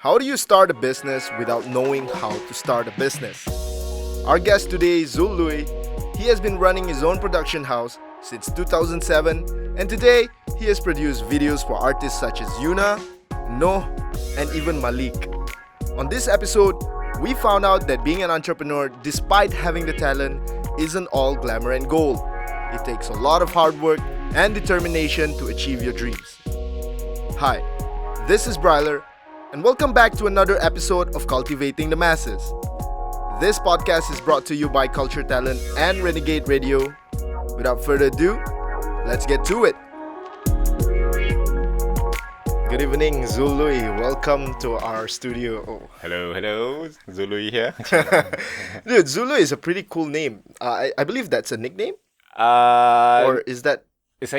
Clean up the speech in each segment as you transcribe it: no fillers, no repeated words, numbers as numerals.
How do you start a business without knowing how to start a business? Our guest today is Zul Luey. He has been running his own production house since 2007, and today he has produced videos for artists such as Yuna, Noh, and even Malik. On this episode, we found out that being an entrepreneur, despite having the talent, isn't all glamour and gold. It takes a lot of hard work and determination to achieve your dreams. Hi, this is Bryler, and welcome back to another episode of Cultivating the Masses. This podcast is brought to you by Culture Talent and Renegade Radio. Without further ado, let's get to it. Good evening, Zul Luey. Welcome to our studio. Oh. Hello, Zul Luey here. Dude, Zul Luey is a pretty cool name. I believe that's a nickname? Or is that... It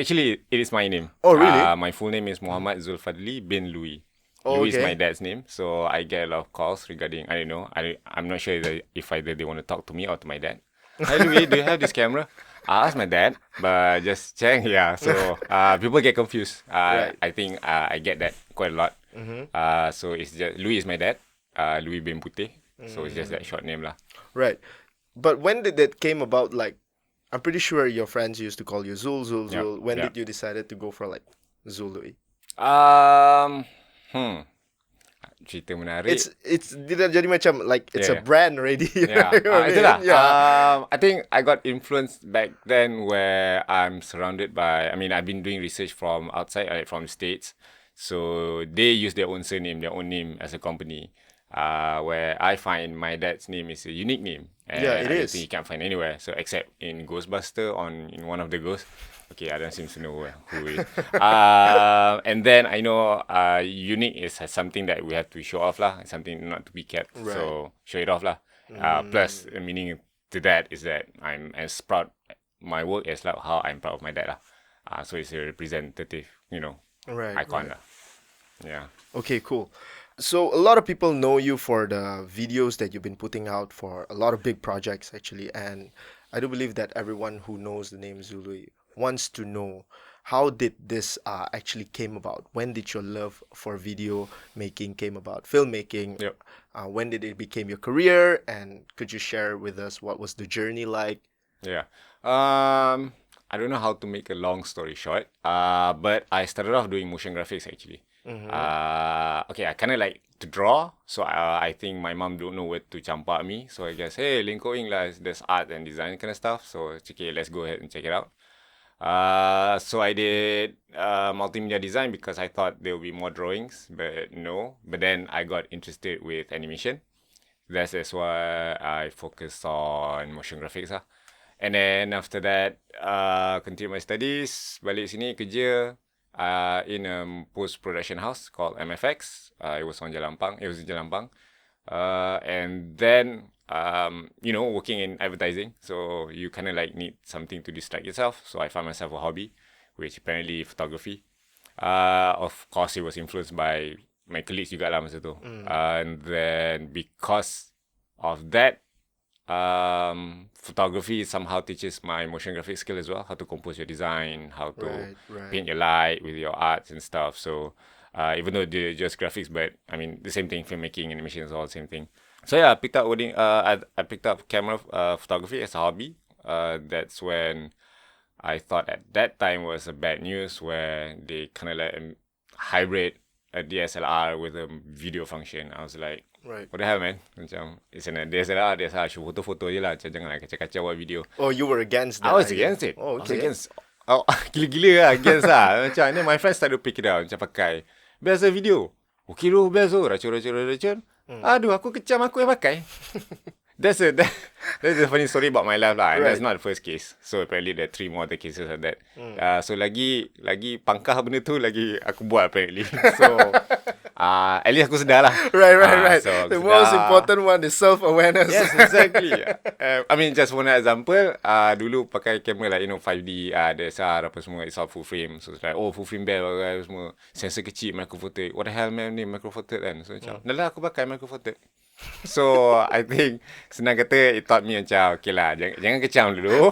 is my name. Oh, really? My full name is Muhammad Zulfadli bin Luey. Oh, Luey okay. is my dad's name, so I get a lot of calls regarding, I don't know, I'm not sure if either they want to talk to me or to my dad. Hi Luey, do you have this camera? I asked my dad, but just check, yeah. So people get confused. Right. I think I get that quite a lot. Mm-hmm. So it's just, Luey is my dad, Luey bin Putih. So it's just that short name lah. Right. But when did that came about? Like, I'm pretty sure your friends used to call you Zul. Yep. When did you decide to go for like Zul Luey? Cerita menarik. It's dia jadi macam like it's a brand already. Yeah, itulah. I think I got influenced back then where I'm surrounded by. I mean, I've been doing research from outside, like from the States. So they use their own surname, their own name as a company. Where I find my dad's name is a unique name. And Yeah, it I don't is. think you can't find anywhere. So except in Ghostbuster, in one of the ghosts. Okay, I don't seem to know who it is. And then I know unique is something that we have to show off lah. It's something not to be kept. Right. So show it off lah. Plus, the meaning to that is that I'm as proud. My work is like how I'm proud of my dad lah. So it's a representative, Right. icon Right. lah. Yeah. Okay, cool. So a lot of people know you for the videos that you've been putting out for a lot of big projects actually, and I do believe that everyone who knows the name Zul Luey wants to know how did this actually came about? When did your love for video making came about? Filmmaking. Yep. When did it become your career? And could you share with us what was the journey like? Yeah. I don't know how to make a long story short. But I started off doing motion graphics actually. Okay, I kind of like to draw. So I think my mom don't know where to campak me. So I guess, hey, lingkoping lah, there's art and design kind of stuff. So it's okay, let's go ahead and check it out. So I did multimedia design because I thought there would be more drawings, but no. But then I got interested with animation. That's why I focused on motion graphics lah. And then after that, continue my studies, balik sini kerja in a post-production house called MFX. It was in Jalan Pang. And then, working in advertising. So you kind of like need something to distract yourself. So I found myself a hobby, which apparently photography. Of course, it was influenced by my colleagues juga lah masa tu. And then because of that, photography somehow teaches my motion graphic skill as well, how to compose your design, how to paint your light with your arts and stuff. So even though they're just graphics, but I mean the same thing, filmmaking, animation is all the same thing. So yeah, I picked up camera photography as a hobby. That's when I thought at that time was a bad news where they kind of like hybrid a DSLR with a video function. I was like, Right. what the hell, man? Macam, it's in a DSLR, show foto-foto je lah. Macam janganlah kacau-kacau buat video. Oh, you were against that? I was against it. Oh, okay. Gila-gila lah, against lah. Macam, then my friends started to pick it up. Macam pakai. Biasa video. Okay tu, biasa. Racun. Aduh, aku kecam aku yang pakai. That's a funny story about my life lah. And that's not the first case. So apparently there are 3 more other cases of that. So lagi pangkah benda tu, lagi aku buat apparently. So at least aku sedar lah. Right. So The most important one is self-awareness. Yes, exactly. I mean, just one example. Dulu pakai kamera like 5D, DSLR apa semua, it's all full frame. So it's like, full frame bell semua, sensor kecil, micro four third. What the hell man ni micro four third kan? So macam, dah lah aku pakai micro four third. So I think senang kata it taught me macam okay lah, jangan kecam dulu.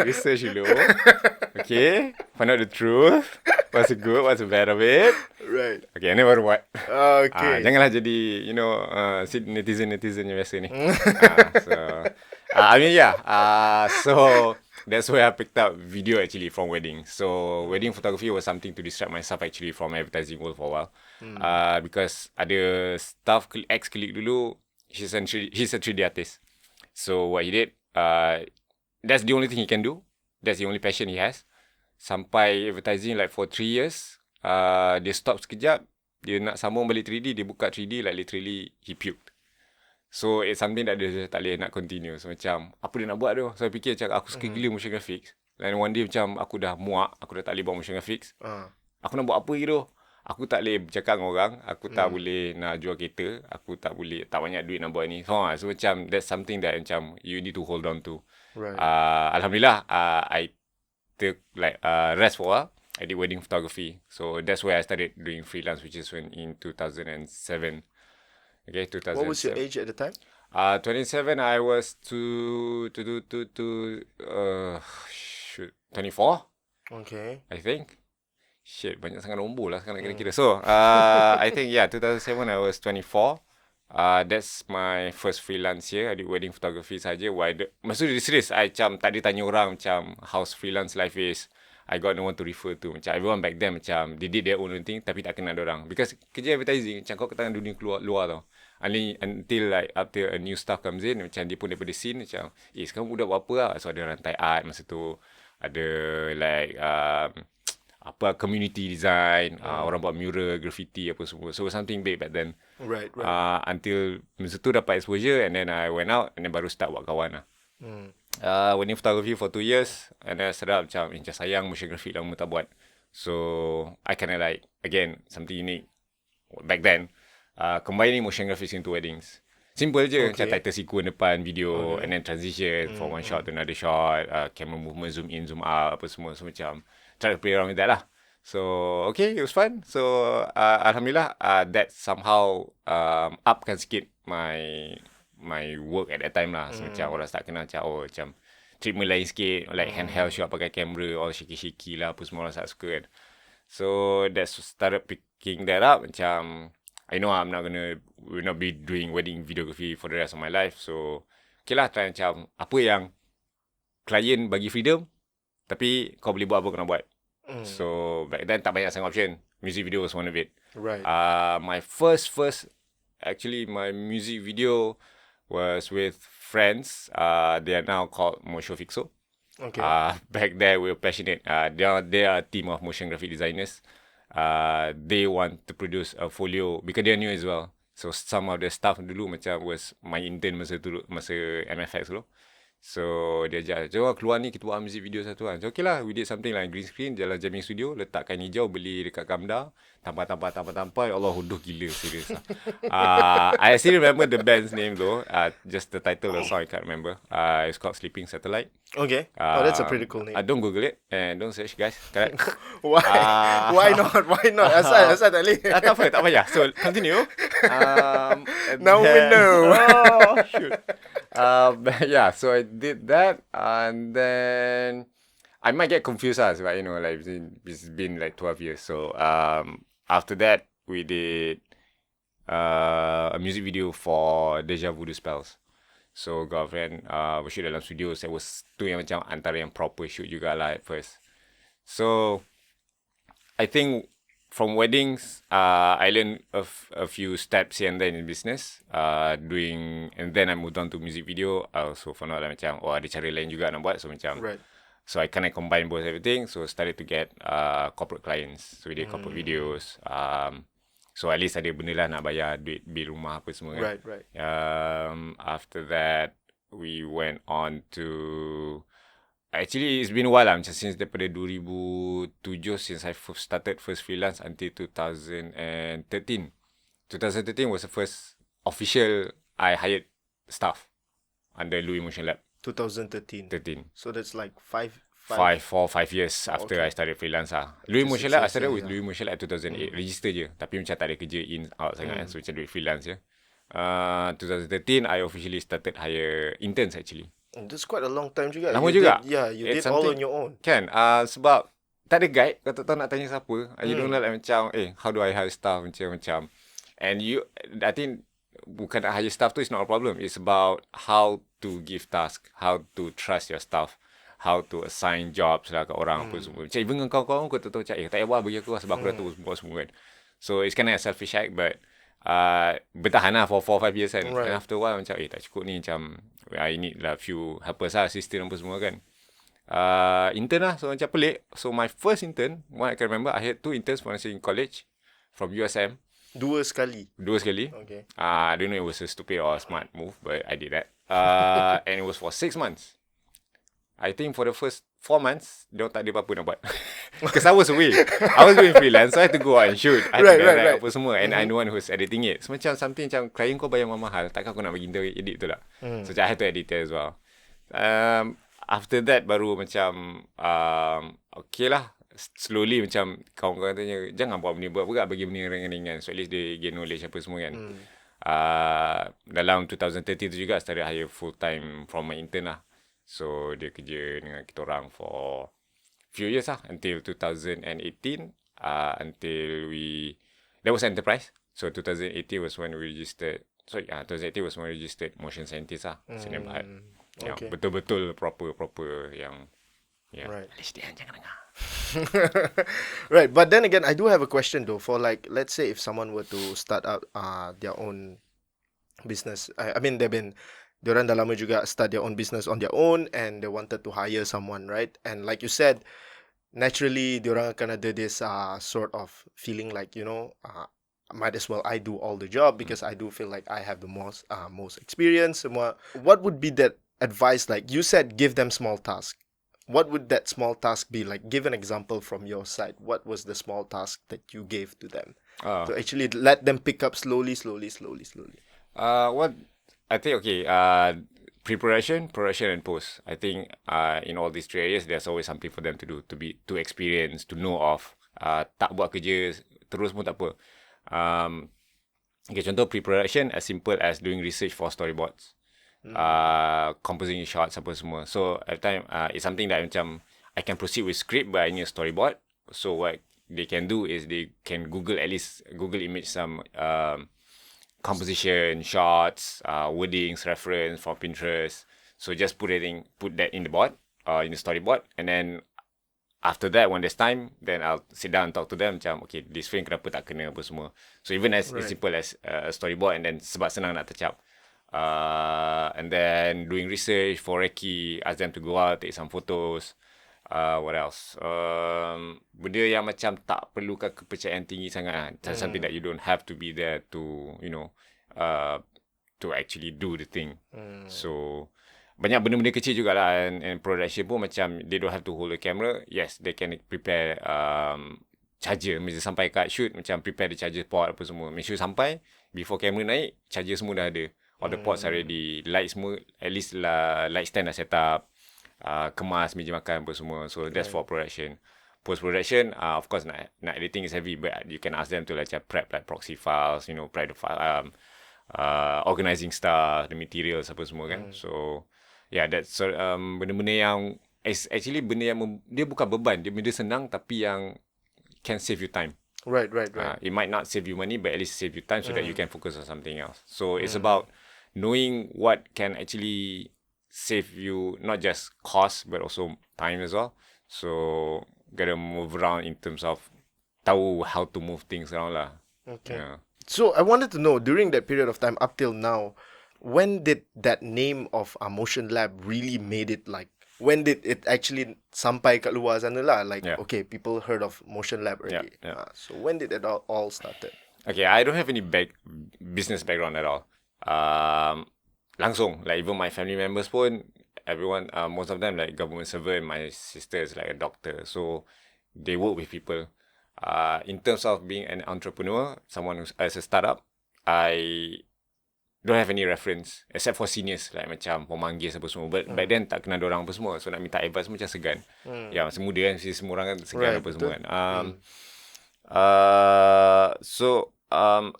Research dulu. Okay, find out the truth. What's the good, what's the bad of it. Right. Okay, and then baru buat. Okay. Janganlah jadi netizen yang biasa ni. So I mean yeah. So that's where I picked up video actually from wedding. So wedding photography was something to distract myself actually from advertising world for a while. Because ada staff ex-colleague dulu, he's a 3D artist. So what he did, that's the only thing he can do. That's the only passion he has. Sampai advertising like for 3 years, dia stop sekejap, dia nak sambung balik 3D, dia buka 3D, like literally he puked. So it's something that dia tak boleh nak continue. So macam, apa dia nak buat tu? So I fikir macam, aku suka gila motion graphics. And one day macam, aku dah muak, aku dah tak boleh buat motion graphics. Aku nak buat apa gitu? Aku tak boleh bercakap dengan orang, aku tak boleh nak jual kereta, aku tak banyak duit nak buat ni. So macam, that's something that macam, you need to hold on to. Right. Alhamdulillah, I took like rest for a while. I did wedding photography. So that's where I started doing freelance, which is in 2007. Okay, 2007. What was your age at the time? 27, I was 24, Okay. I think. Shit, banyak sangat nombor lah sekarang nak kira-kira. So, I think, 2007 I was 24. That's my first freelance year. I did wedding photography saja. Maksudnya serius, I macam tak ada tanya orang macam how's freelance life is. I got no one to refer to. Macam everyone back then macam they did their own thing tapi tak kenal orang. Because kerja advertising macam kau katakan dunia luar tau. Until like after a new staff comes in, macam dia pun daripada scene macam, sekarang budak buat apa lah. So ada rantai art masa tu. Ada like community design, orang buat mural, graffiti apa semua. So something big back then. Right. Until masa tu dapat exposure and then I went out and then baru start buat kawan lah. Wedding photography for 2 years and then I sedap macam sayang motion graphic lama tak buat. So I kind of like, again, something unique back then, combining motion graphics into weddings. Simple je, macam title sequence depan video and then transition from one shot to another shot, camera movement, zoom in, zoom out, apa semua. So macam try to play around with that lah. So okay, it was fun. So alhamdulillah, that somehow upkan sikit my work at that time lah. So macam orang start kenal macam macam treatment lain sikit, like handheld shot pakai kamera, all shaky lah, apa semua orang start suka kan. So that started picking that up. Macam I know will not be doing wedding videography for the rest of my life. So okay lah, try macam apa yang klien bagi freedom tapi kau boleh buat apa kau nak buat. So back then tak banyak sangat option. Music video was one of it. Right. My first actually my music video was with friends. They are now called Motion Fixo. Okay. Back there we were passionate. They are a team of motion graphic designers. They want to produce a folio because they are new as well. So some of the staff dulu macam was my intern masa MFX dulu. So dia ajak, jom keluar ni kita buat music video satu kan. So okay lah, we did something like green screen, jalan jamming studio, letakkan hijau, beli dekat Gamda, tampal, Allah huduh gila, serius lah. I still remember the band's name though, just the title of the song I can't remember. It's called Sleeping Satellite. Okay. That's a pretty cool name. Don't Google it and don't search guys. Correct? Why? Why not? Asal tak boleh. Tak payah. So continue. Now we know. Oh shoot. Yeah, so I did that, and then I might get confused as well, like it's been like 12 years. So after that, we did a music video for Deja Voodoo Spells. So girlfriend, we shoot dalam studio. Saya was tu yang macam antara yang proper shoot juga lah at first. So I think from weddings, I learned a few steps here and there in business. And then I moved on to music video. I also found out that macam, ada cara lain juga nak buat. So macam, Right. So I kind of combine both everything. So started to get corporate clients. So we did corporate videos. So at least ada benda lah nak bayar duit bil rumah apa semua kan. Right. After that, we went on to... Actually, it's been a while lah. Macam since daripada 2007, since I started first freelance until 2013. 2013 was the first official I hired staff under Louis Motion Lab. 2013. So that's like 4 or 5 years after I started freelance lah. Louis Motion Lab, I started with Louis Motion Lab 2008. Register je. Tapi macam tak ada kerja in, out sangat. So macam duit freelance je. 2013, I officially started hire interns actually. That's quite a long time juga. Lama You juga. did, you did all on your own. Kan, sebab tak ada guide, kau tak tahu nak tanya siapa. You don't know like macam, how do I hire staff, macam. And I think, bukan nak hire staff tu is not a problem. It's about how to give task, how to trust your staff, how to assign jobs lah kat orang apa semua. Macam even dengan kawan-kawan kau tak tahu macam, tak payah buat bagi aku lah sebab aku dah tahu buat semua kan. So it's kind of a selfish act, but bertahan lah for 4-5 years kan. Right. And after a while macam, tak cukup ni, macam I need lah few helpers lah, assistant apa semua kan. Intern lah, so macam pelik. So my first intern, what I can remember, I had 2 interns when I was in college from USM. Dua sekali. Okay. I don't know if it was a stupid or a smart move, but I did that. And it was for 6 months. I think for the first 4 months, dia tak ada apa-apa nak buat. Because I was away. I was doing freelance, so I had to go out and shoot. I had to direct apa semua. And I'm the one who's editing it. So macam something macam, klien kau bayar mahal, takkan aku nak bagi dia edit tu lah. So I had to edit it as well. After that, baru macam, okay lah. Slowly macam kawan-kawan tanya, jangan buat berat bagi benda ringan-ringan. So at least they gain knowledge apa semua kan. Dalam 2013 tu juga, started hire full time from my intern lah. So dia kerja dengan kita orang for few years lah, until 2018, until that was enterprise. So 2018 was when we registered, 2018 was when we registered motion scientist lah, Sdn Bhd. Yang betul-betul proper yang Right. SDN jangan dengar. Right, but then again, I do have a question though. For like, let's say if someone were to start out their own business, I mean diorang dah lama juga start their own business on their own, and they wanted to hire someone, right? And like you said, naturally diorang akan ada this sort of feeling like, might as well I do all the job because I do feel like I have the most experience. What would be that advice? Like you said, give them small tasks. What would that small task be? Like, give an example from your side. What was the small task that you gave to them to actually let them pick up slowly? What I think, preparation, production, and post. I think in all these 3 areas, there's always something for them to do, to experience, to know of. Tak buat kerja terus pun tak apa. Contoh preparation, as simple as doing research for storyboards. Composing shots apa semua. So at the time it's something that macam I can proceed with script, but I need a storyboard. So what they can do is they can Google image some composition shots, wordings, reference from Pinterest. So just put that in the board, in the storyboard, and then after that, when there's time, then I'll sit down and talk to them macam, okay, this frame kenapa tak kena apa semua. So even as simple as a storyboard, and then sebab senang nak touch up. And then doing research for recce, ask them to go out, take some photos. What else? Benda yang macam tak perlukan kepercayaan tinggi sangat. Something that you don't have to be there to, to actually do the thing. So banyak benda-benda kecil jugalah, and production pun macam they don't have to hold the camera. Yes, they can prepare charger. Macam sampai kat shoot, macam prepare the charger port apa semua. Make sure sampai before camera naik, charger semua dah ada. All the ports are ready, light semua, at least light stand dah set up, kemas meja makan apa semua. So that's for production. Post-production, of course, nak editing is heavy, but you can ask them to like prep like proxy files, prep the file, organizing stuff, the materials apa semua kan. So yeah, that's benda-benda yang actually benda yang dia bukan beban, dia benda senang tapi yang can save you time. Right. It might not save you money, but at least save you time so that you can focus on something else. So it's about knowing what can actually save you not just cost but also time as well. So gotta move around in terms of tahu how to move things around lah. Okay. Yeah. So I wanted to know, during that period of time up till now, when did that name of Motion Lab really made it like? When did it actually sampai kat luar sana lah? Like, okay, people heard of Motion Lab already. So when did it all started? Okay, I don't have any business background at all. Langsung, like even my family members pun, everyone, most of them like government servant. My sister is like a doctor, so they work with people. In terms of being an entrepreneur, someone who's as a startup, I don't have any reference except for seniors, like macam pemanggil apa semua. But back then tak kenal dorang apa semua, so nak minta advice macam segan. Ya, masih muda kan, semua orang kan segan apa semua kan. So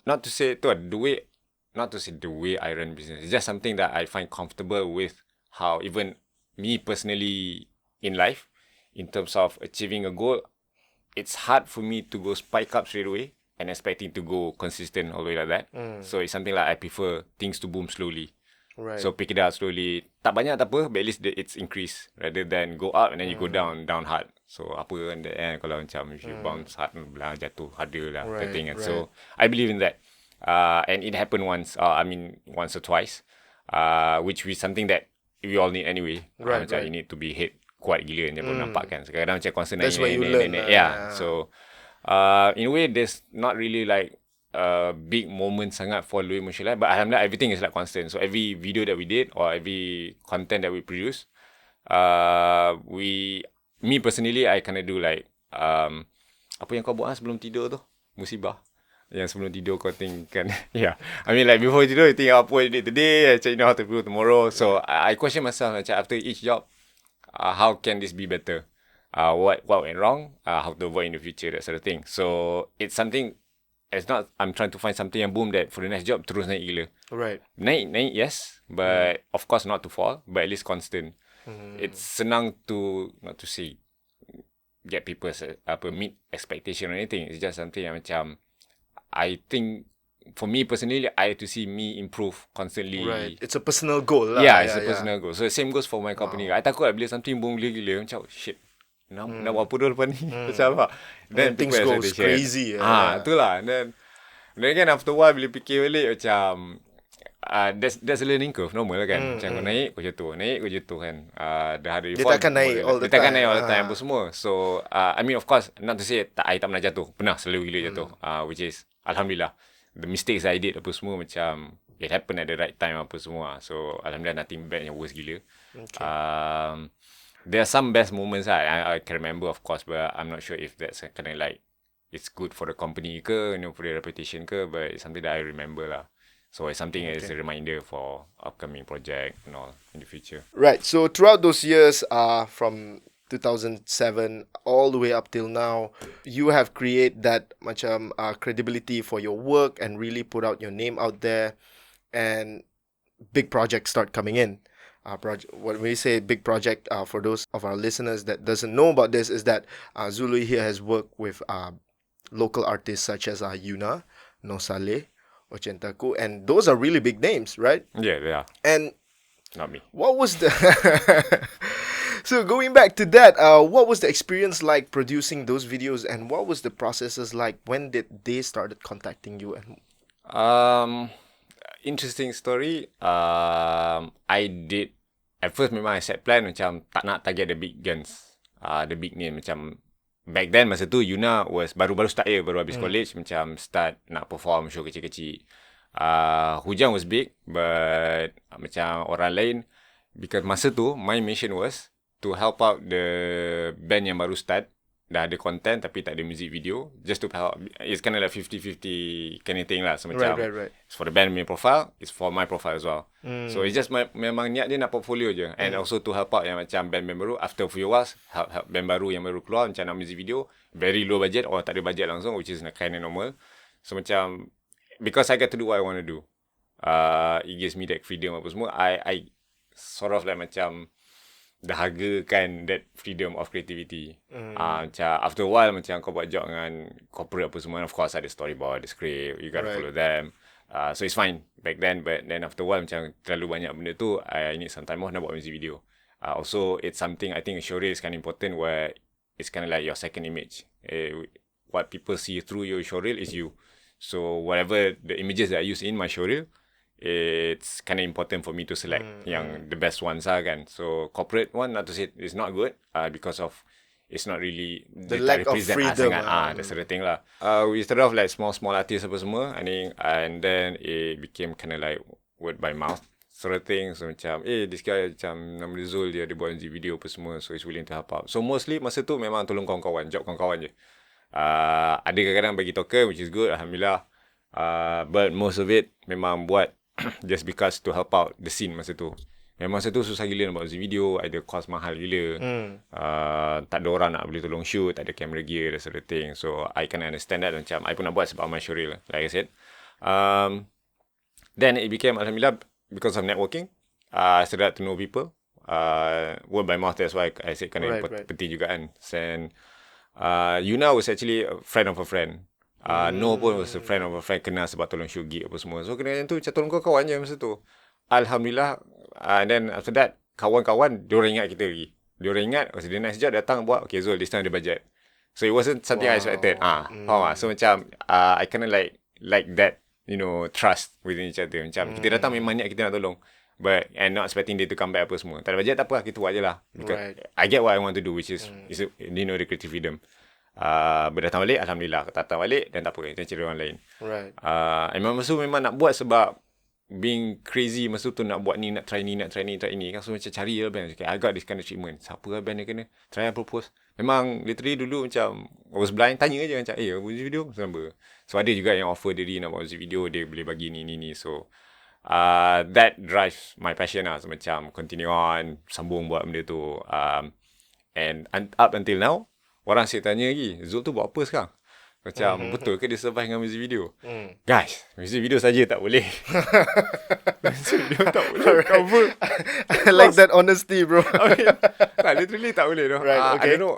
not to say tu duit not to say the way I run business. It's just something that I find comfortable with how even me personally in life, in terms of achieving a goal, it's hard for me to go spike up straight away and expecting to go consistent all the way like that. So it's something like I prefer things to boom slowly. Right. So pick it up slowly. Tak banyak tak apa, but at least it's increased rather than go up and then you go down hard. So apa kan kalau macam if you bounce hard lah jatuh harder lah that thing kan. So I believe in that. And it happened once. Once or twice. Which is something that we all need anyway. Macam you need to be hit kuat gila je baru nampak kan. Kadang-kadang macam constant That's where you learn. Yeah. So in a way there's not really like a big moment sangat for Luey Martial Art, but alhamdulillah everything is like constant. So every video that we did or every content that we produce, me personally I kind of do like apa yang kau buat sebelum tidur tu, musibah. Yang sebelum tidur kau think kan. Yeah, I mean like before tidur you think apa you did today, you know how to do tomorrow. So I question myself macam after each job, how can this be better? What went wrong? How to avoid in the future, that sort of thing. So it's something. It's not I'm trying to find something yang boom that for the next job terus naik gila. Right. Naik yes, but of course not to fall, but at least constant. It's senang to not to say get people meet expectation or anything. It's just something yang macam I think for me personally I have to see me improve constantly. Right. It's a personal goal lah. Yeah, it's a personal goal. So the same goes for my company. I takut bila something boom gila-gila macam shit. Nak buat apa dulu lepas ni? Macam apa? Then things go crazy. Itulah. Then again after a while bila fikir balik macam that's a learning curve, normal kan. Macam kau naik, kau jatuh. Naik, kau jatuh kan. Dah ada Dia takkan naik all the time. Dia takkan naik all the time apa semua. So, I mean of course, not to say I tak pernah jatuh. Pernah selalu gila jatuh. Which is, alhamdulillah. The mistakes I did apa semua macam, it happened at the right time apa semua. So, alhamdulillah nothing bad yang worse gila. Okay. There are some best moments I can remember of course, but I'm not sure if that's kind of like it's good for the company ke, for the reputation ke, but it's something that I remember lah. So it's something as a reminder for upcoming project and all in the future. Right. So throughout those years, from 2007 all the way up till now, you have created that macam credibility for your work and really put out your name out there, and big projects start coming in. When we say big project, for those of our listeners that doesn't know about this, is that Zul Luey here has worked with local artists such as Yuna, Noh Salleh, Ochentaku, and those are really big names, right? Yeah, they are. And not me. What was the so going back to that, what was the experience like producing those videos, and what was the processes like? When did they started contacting you? And interesting story. I did at first memang I set plan macam tak nak target the big guns, the big name. Macam back then masa tu Yuna was baru start baru habis college, macam start nak perform show kecil-kecil. Hujan was big, but macam orang lain, because masa tu my mission was to help out the band yang baru start, dah ada content tapi tak ada music video, just to help. It's kind of like 50-50 kind of thing lah. So macam right. It's for the band punya profile, it's for my profile as well. So it's just memang niat dia nak portfolio je, and also to help out yang macam band baru after a few hours, help band baru yang baru keluar macam nak music video, very low budget or tak ada budget langsung, which is kind of normal. So macam because I get to do what I want to do, it gives me that freedom apa semua. I sort of like macam dahagakan that freedom of creativity. Macam after a while macam kau buat job dengan corporate apa semua, of course ada storyboard, ada script, you gotta follow them. So it's fine back then, but then after a while macam terlalu banyak benda tu, I need some time off nak buat music video. Also it's something I think a showreel is kind of important, where it's kind of like your second image. What people see through your showreel is you. So whatever the images that I use in my showreel, it's kind of important for me to select yang the best ones kan. So corporate one, not to say it's not good, because of it's not really the lack of freedom. That sort of thing lah. We started off like small artists apa semua, and then it became kind of like word by mouth sort of thing. So macam this guy macam nama dia Zul, dia ada buat music video apa semua, so he's willing to help out. So mostly masa tu memang tolong kawan-kawan, job kawan-kawan je. Ada kadang-kadang bagi token, which is good, alhamdulillah. But most of it memang buat just because to help out the scene masa tu. Memang masa tu susah gila nak buat music video, ada cost mahal gila. Tak ada orang nak boleh tolong shoot, tak ada camera gear, that sort of thing. So I can understand that. Macam I pun nak buat sebab my showreel, like I said. Then it became, alhamdulillah, because of networking, I started to know people. Word by mouth, that's why I said kan peti juga kan. And Yuna was actually a friend of a friend. Noh pun was a friend of a friend, kenal sebab tolong shoot gig apa semua. So kena tu macam tolong kawan je masa tu. Alhamdulillah. And then after that, kawan-kawan diorang ingat kita lagi. Diorang ingat, oh, dia nice job datang buat, okay Zul, this time ada budget. So it wasn't something I expected. Faham tak? So macam I kind of like that, you know, trust within each other. Macam kita datang memang niat kita nak tolong. But and not expecting dia to come back apa semua. Tak ada budget tak apa, kita buat je lah. Because I get what I want to do, which is you know, the creative freedom. Datang balik, alhamdulillah. Datang balik dan tak apa, kita cari orang lain. Right. Memang nak buat sebab being crazy masa tu nak buat ni, nak try ni. Kan so macam cari lah band. Okay, I got this kind of treatment. Siapa lah band yang kena? Try and propose. Memang literally dulu macam I was blind, tanya je macam music video macam apa. So ada juga yang offer diri nak buat music video, dia boleh bagi ni. So that drives my passion lah. So macam continue on, sambung buat benda tu. And up until now, orang asyik tanya lagi, Zul tu buat apa sekarang? Macam betul ke dia survive dengan music video? Guys, music video saja tak boleh. Music video tak boleh cover. I like that honesty, bro. Literally tak boleh. Right, okay. I don't know.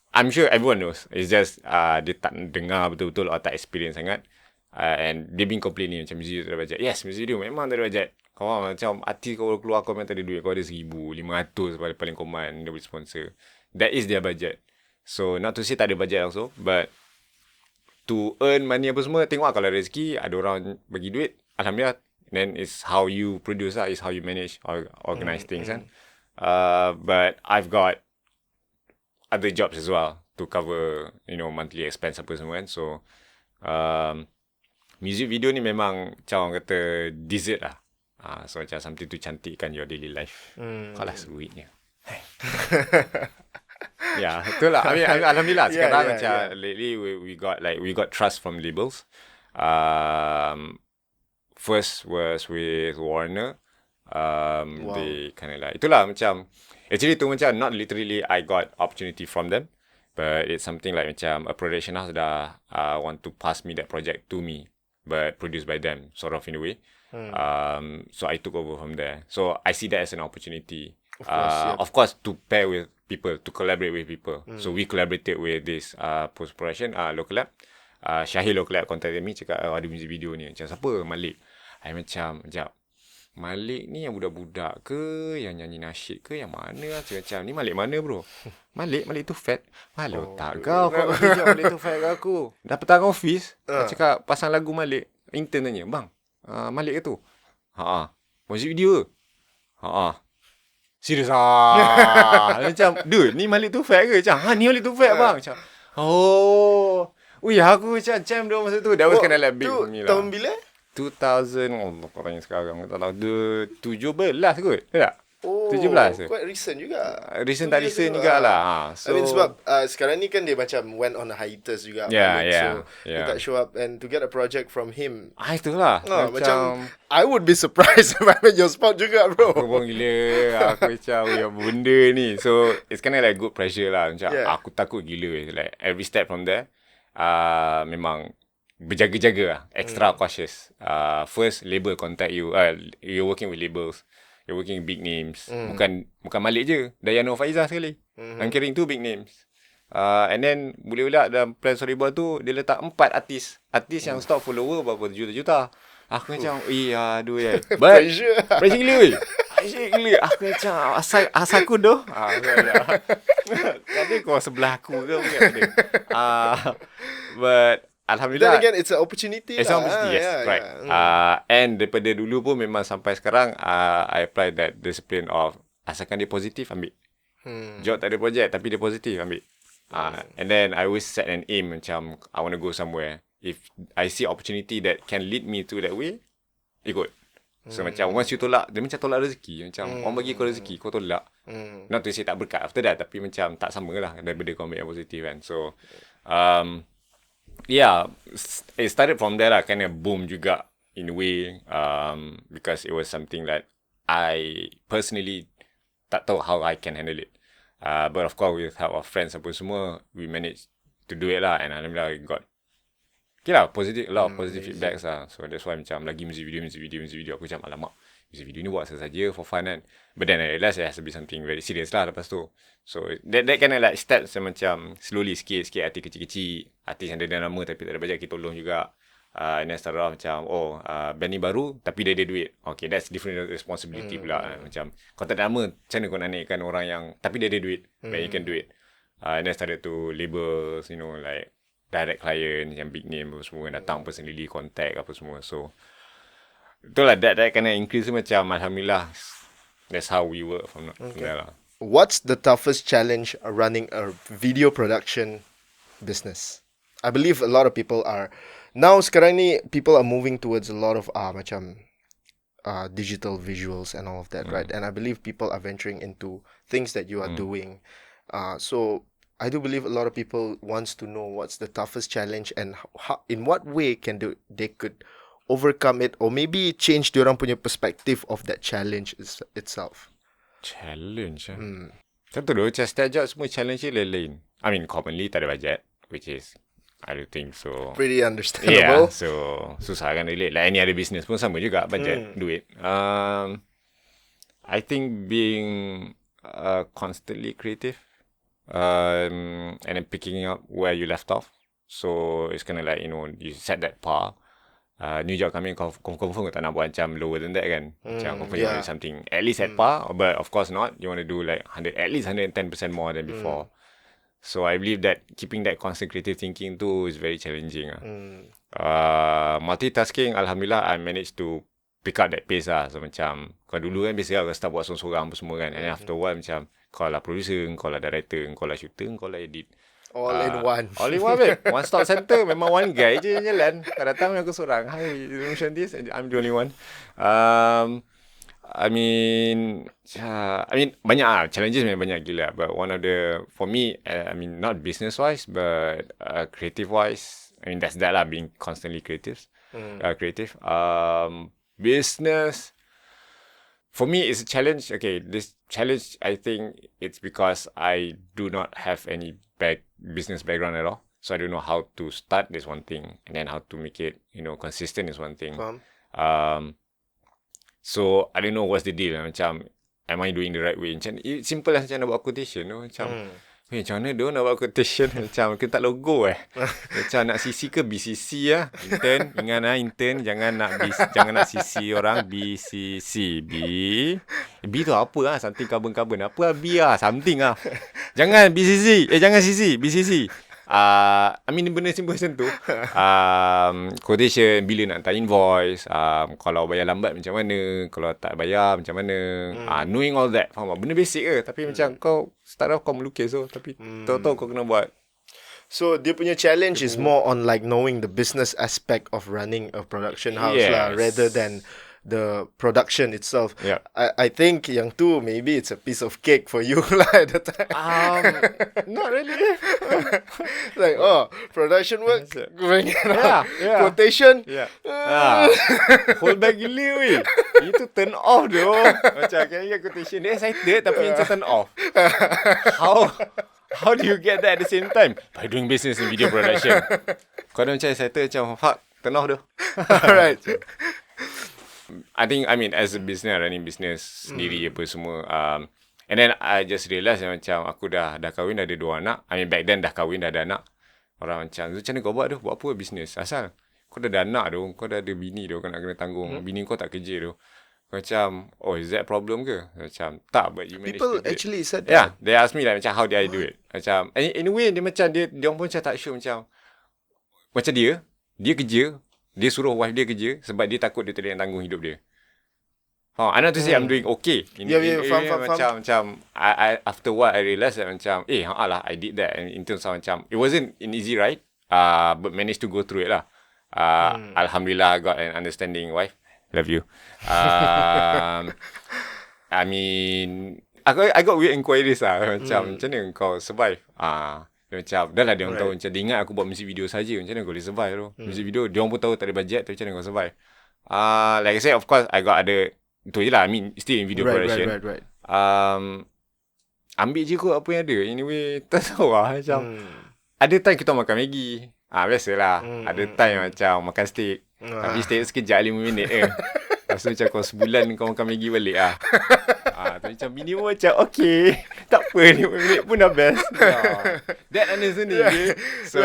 I'm sure everyone knows. It's just dia tak dengar betul-betul atau tak experience sangat. And they been complaining macam music video tak ada budget. Yes, music video memang tak ada budget. Kau macam artis kau keluar kau memang tak ada duit. Kau ada 1,500 paling command dia boleh sponsor. That is their budget. So not to say tak ada budget also, but to earn money apa semua, tengok kalau rezeki ada orang bagi duit, alhamdulillah. Then it's how you produce lah, it's how you manage or organize things kan. But I've got other jobs as well to cover, you know, monthly expense apa semua kan. So music video ni memang macam orang kata dessert lah. So macam something to cantikkan your daily life. Kalah sweetnya. Ya, betul lah. I mean, alhamdulillah sekarang macam lately we got trust from labels. First was with Warner. They kind of like itulah macam actually tu macam not literally I got opportunity from them, but it's something like macam a production house dah want to pass me that project to me, but produced by them sort of in a way. So I took over from there. So I see that as an opportunity. Of course, to pair with people, to collaborate with people. So we collaborated with this post-production local lab. Syahir local lab contact me, cakap ada music video ni. Macam siapa? Malik. I macam, sekejap. Malik ni yang budak-budak ke? Yang nyanyi nasyid ke? Yang mana? Macam ni Malik mana bro? Malik tu fat. Malu tak kau tunjuk Malik tu fat ke aku? Dah petang office. Cakap pasang lagu Malik. Intern tanya, bang, Malik ke tu? Music video ke? Serius macam, dude, ni Malik tu fat ke? Macam, ni Malik tu fat bang. Macam, aku macam jam dia masa tu. That was kind of like big for me lah. Tahun bila? 2000, kau tanya sekarang. Tak tahu, 17 kot. Tak? 17. Quite recent juga. Recent tak recent jugalah. So, I mean sebab sekarang ni kan dia macam went on a hiatus juga. So dia tak show up, and to get a project from him. Itulah. Macam I would be surprised if I'm at your spot juga bro. Aku pun gila. Aku macam benda ni. So it's kind of like good pressure lah. Macam aku takut gila. Like every step from there, memang berjaga-jaga lah. Extra cautious. First label contact you. You're working with labels. You're working with big names. Bukan Malik je. Dayano Faizah sekali. Angkering tu big names. And then boleh-boleh dalam plan storyboard tu dia letak 4 artis. Artis yang stop follower berapa juta-juta. Aku macam aduh ya. But pressure gila weh. Pressure gila. Aku macam asal aku doh. Tadi kau sebelah aku ke bukan. But alhamdulillah. Then again, it's an opportunity. It's an opportunity, yes, right. And daripada dulu pun memang sampai sekarang, I apply that discipline of asalkan dia positif, ambil. Job tak ada project, tapi dia positif, ambil. And then I always set an aim macam I want to go somewhere. If I see opportunity that can lead me to that way, ikut. So macam once you tolak, dia macam tolak rezeki. Macam orang bagi kau rezeki, kau tolak. Not to say tak berkat after that, tapi macam tak sama lah daripada kau ambil yang positif kan. So, it started from there lah, kind of boom juga in a way, because it was something that I personally tak tahu how I can handle it. But of course with help of friends apa semua, we managed to do it lah, and alhamdulillah got Okay lah, positive, a lot of positive feedbacks lah. So that's why macam lagi music video, aku macam alamak, music video ni buat saja for fun kan. But then I realised it has to be something very serious lah lepas tu. So that kind of like steps macam slowly sikit artis kecil-kecil, artis yang dah lama tapi tak ada bajet, kita tolong juga. And then start off macam band ni baru tapi dia ada duit. Okay, that's different responsibility pula. Macam kau tak ada nama, macam mana kau nak naikkan orang yang tapi dia ada duit, but you can do it. And then started to labels, you know, like direct client yang big name apa semua datang personally contact apa semua. So itulah that kind of increase macam alhamdulillah, that's how we work from there lah. What's the toughest challenge running a video production business? I believe a lot of people are now sekarang ni people are moving towards a lot of macam digital visuals and all of that, right? And I believe people are venturing into things that you are doing. So I do believe a lot of people wants to know what's the toughest challenge and how, in what way can they could overcome it or maybe change diorang punya perspective of that challenge itself. Challenge Tentu tu macam setiap job semua challenge dia lain-lain. I mean commonly tak ada budget, which is I don't think so. Pretty understandable. Yeah, so susah kan relate. Like any other business pun sama juga budget, duit. I think being constantly creative. And then picking up where you left off. So it's kind of like, you know, you set that par. New job coming, confirm kau tak nak buat macam lower than that kan. Macam confirm you want to do something at least at par, but of course not. You want to do like at least 110% more than before. So I believe that keeping that constant creative thinking too is very challenging. Multitasking, alhamdulillah, I managed to pick up that pace lah. So macam kau dulu kan biasa kau start buat sorang-sorang apa semua kan. And after a while macam kau lah producer, kau lah director, kau lah shooter, kau lah edit. All in one. All in one, babe. One stop center. Memang one guy je yang jalan. Kau datang aku seorang. Hi, you mention this? I'm the only one. I mean, banyak lah. Challenges memang banyak gila. But one of the, for me, I mean, not business-wise, but creative-wise, I mean, that's that lah, being constantly creative. Business, for me, it's a challenge. Okay, this challenge, I think it's because I do not have any business background at all. So I don't know how to start this one thing, and then how to make it, you know, consistent is one thing. So I don't know what's the deal. Macam, am I doing the right way? Macam, simple lah macam nak buat quotation. Macam, macam mana dia nak buat quotation? Macam, kita tak logo Macam nak CC ke BCC lah. Intern, ingat lah intern. Jangan nak CC orang. BCC. B tu apa lah? Something carbon. Apa lah B lah? Something lah. Jangan BCC. Jangan CC. BCC. I mean, benda simple macam tu. Quotation, bila nak hantar invoice. Kalau bayar lambat macam mana. Kalau tak bayar macam mana. Knowing all that. Faham tak? Benda basic ke. Tapi macam kau start off kau melukis tu. Tapi tahu-tahu kau kena buat. So dia punya challenge is more on like knowing the business aspect of running a production house lah, rather than the production itself. I think yang tu maybe it's a piece of cake for you lah at the time. Not really. Like production work, quotation. Hold back gila weh. Itu turn off tu. Macam kaya quotation dia excited tapi macam turn off. How do you get that at the same time? By doing business in video production. Kau dah macam excited macam fuck, turn off tu. Alright. I think, I mean, as a business, running business sendiri apa semua. And then I just realised macam aku dah kahwin, dah ada 2 anak. I mean, back then dah kahwin, dah ada anak. Orang macam mana kau buat tu? Buat apa business? Asal kau dah ada anak tu, kau dah ada bini tu, kau nak kena tanggung. Bini kau tak kerja tu. Macam, is that problem ke? Macam, tak, but you manage People to do it. actually said that. Yeah, they asked me like, macam, how did I do it? Macam, in a way, dia macam, dia pun macam tak sure macam dia kerja, dia suruh wife dia kerja sebab dia takut dia tak ada yang tanggung hidup dia. I not to say I'm doing okay. Faham. Macam, I after what I realised that macam, I did that. And in terms of macam, it wasn't an easy ride, but managed to go through it lah. Alhamdulillah, I got an understanding wife. Love you. I mean, I got weird inquiries lah. Macam mana kau survive? Macam, dah lah dia orang tahu. Macam dia ingat aku buat music video saja. Macam mana kau boleh survive tu? Music video, dia orang pun tahu tak ada budget. Tapi macam mana kau survive? Like I said, of course, I got other, itu je lah. I mean, still in video production. Right. Ambil je kot apa yang ada. Anyway, tak tahu lah. Macam, ada time kita makan Maggi. Biasalah. Ada time macam makan steak. Tapi steak sekejap 5 minit je. Lepas tu macam kau sebulan kau makan Maggi balik lah. Tu macam minimum macam okay. Tak apa 5 minit pun dah best. That understanding. So